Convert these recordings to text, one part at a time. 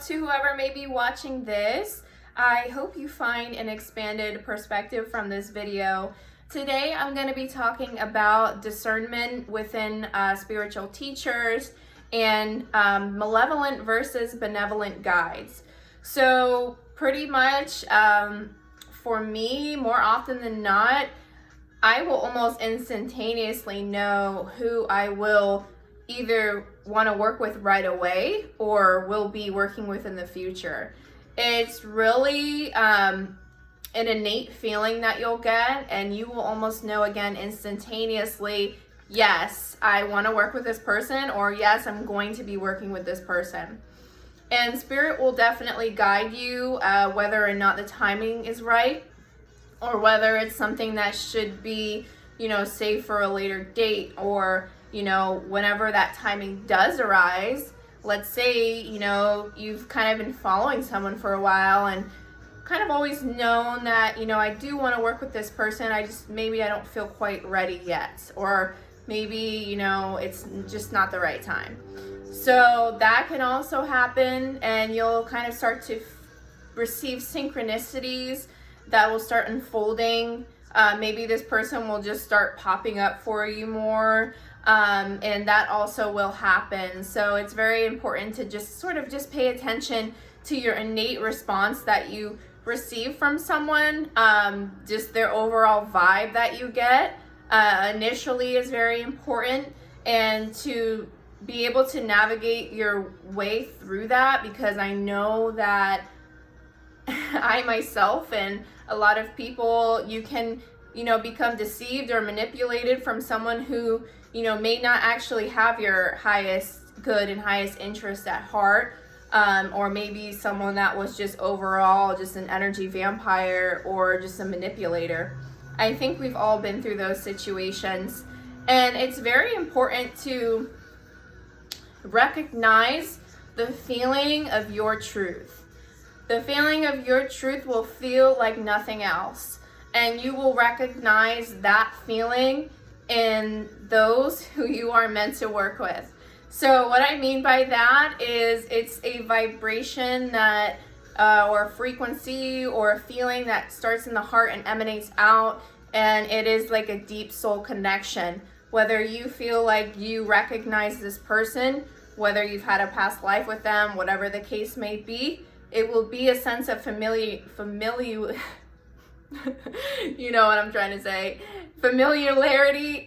out to whoever may be watching this. I hope you find an expanded perspective from this video. Today I'm going to be talking about discernment within spiritual teachers and malevolent versus benevolent guides. So pretty much for me, more often than not, I will almost instantaneously know who I will either want to work with right away or will be working with in the future. It's really an innate feeling that you'll get, and you will almost know again instantaneously, yes, I want to work with this person, or yes, I'm going to be working with this person. And spirit will definitely guide you whether or not the timing is right, or whether it's something that should be, saved for a later date, or whenever that timing does arise. Let's say, you've kind of been following someone for a while and kind of always known that, I do want to work with this person. Maybe I don't feel quite ready yet. Or maybe, it's just not the right time. So that can also happen, and you'll kind of start to receive synchronicities that will start unfolding. Maybe this person will just start popping up for you more. And that also will happen. So it's very important to just pay attention to your innate response that you receive from someone. Just their overall vibe that you get initially is very important, and to be able to navigate your way through that, because I know that I myself and a lot of people, you can become deceived or manipulated from someone who may not actually have your highest good and highest interest at heart, or maybe someone that was just overall just an energy vampire or just a manipulator. I think we've all been through those situations, and it's very important to recognize the feeling of your truth. The feeling of your truth will feel like nothing else, and you will recognize that feeling in those who you are meant to work with. So what I mean by that is it's a vibration that or a frequency or a feeling that starts in the heart and emanates out, and it is like a deep soul connection. Whether you feel like you recognize this person, whether you've had a past life with them, whatever the case may be, it will be a sense of familiarity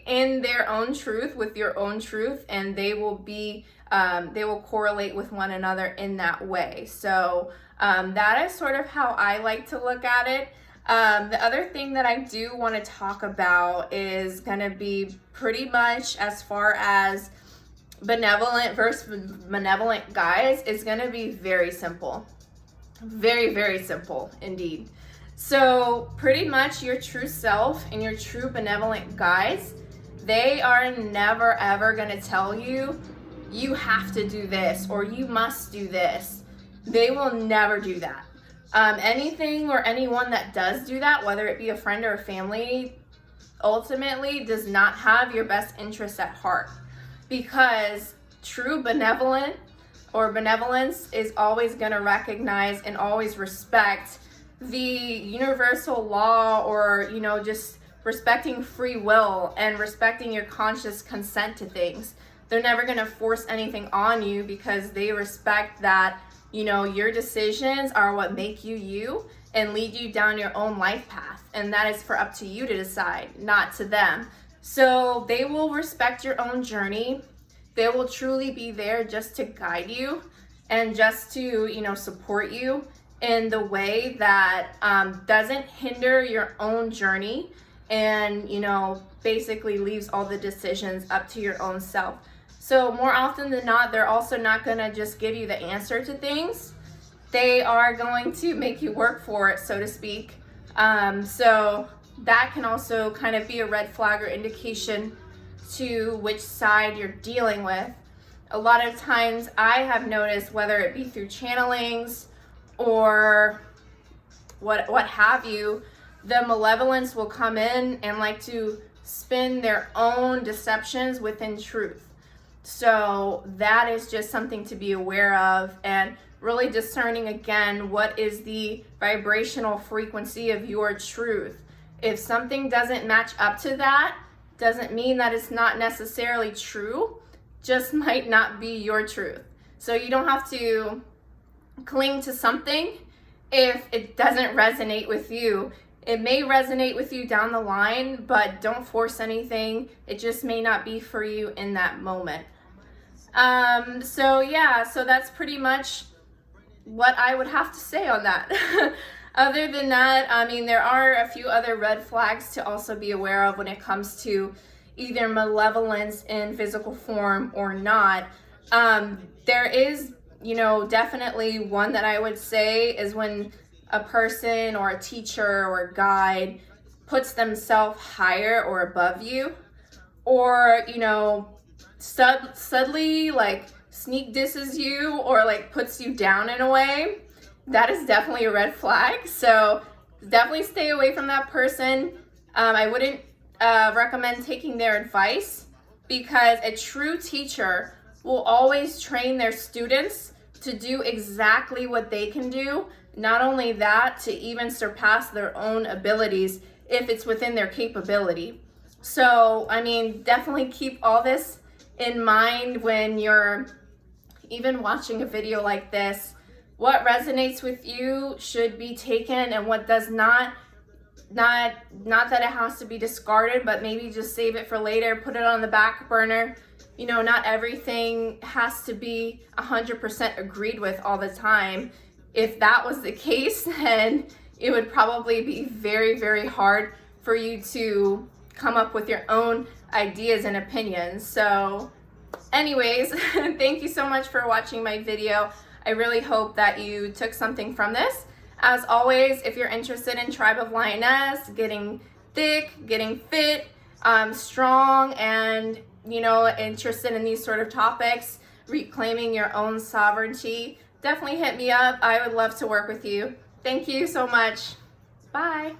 in their own truth, with your own truth, and they will correlate with one another in that way. So that is sort of how I like to look at it. The other thing that I do want to talk about is going to be pretty much as far as benevolent versus malevolent guys. It's going to be very simple. Very, very simple indeed. So pretty much your true self and your true benevolent guides, they are never ever going to tell you, you have to do this or you must do this. They will never do that. Anything or anyone that does do that, whether it be a friend or a family, ultimately does not have your best interests at heart, because true benevolent or benevolence is always going to recognize and always respect the universal law, or just respecting free will and respecting your conscious consent to things. They're never going to force anything on you, because they respect that your decisions are what make you you and lead you down your own life path, and that is for up to you to decide, not to them. So they will respect your own journey. They will truly be there just to guide you and just to support you in the way that doesn't hinder your own journey, and basically leaves all the decisions up to your own self. So more often than not, they're also not going to just give you the answer to things. They are going to make you work for it, so to speak. So that can also kind of be a red flag or indication to which side you're dealing with. A lot of times I have noticed, whether it be through channelings or what have you, the malevolence will come in and like to spin their own deceptions within truth. So that is just something to be aware of, and really discerning again what is the vibrational frequency of your truth. If something doesn't match up to that, doesn't mean that it's not necessarily true, just might not be your truth. So you don't have to cling to something if it doesn't resonate with you. It may resonate with you down the line, but don't force anything. It just may not be for you in that moment. So yeah, so that's pretty much what I would have to say on that. Other than that, I mean, there are a few other red flags to also be aware of when it comes to either malevolence in physical form or not. There is, you know, definitely one that I would say is when a person or a teacher or a guide puts themselves higher or above you, or, you know, subtly like sneak disses you or like puts you down in a way. That is definitely a red flag. So definitely stay away from that person. I wouldn't recommend taking their advice, because a true teacher will always train their students to do exactly what they can do. Not only that, to even surpass their own abilities if it's within their capability. So, I mean, definitely keep all this in mind when you're even watching a video like this. What resonates with you should be taken, and what does not that it has to be discarded, but maybe just save it for later, put it on the back burner. You know, not everything has to be 100% agreed with all the time. If that was the case, then it would probably be very, very hard for you to come up with your own ideas and opinions. So anyways, thank you so much for watching my video. I really hope that you took something from this. As always, if you're interested in Tribe of Lioness, getting thick, getting fit, strong, and, you know, interested in these sort of topics, reclaiming your own sovereignty, definitely hit me up. I would love to work with you. Thank you so much. Bye.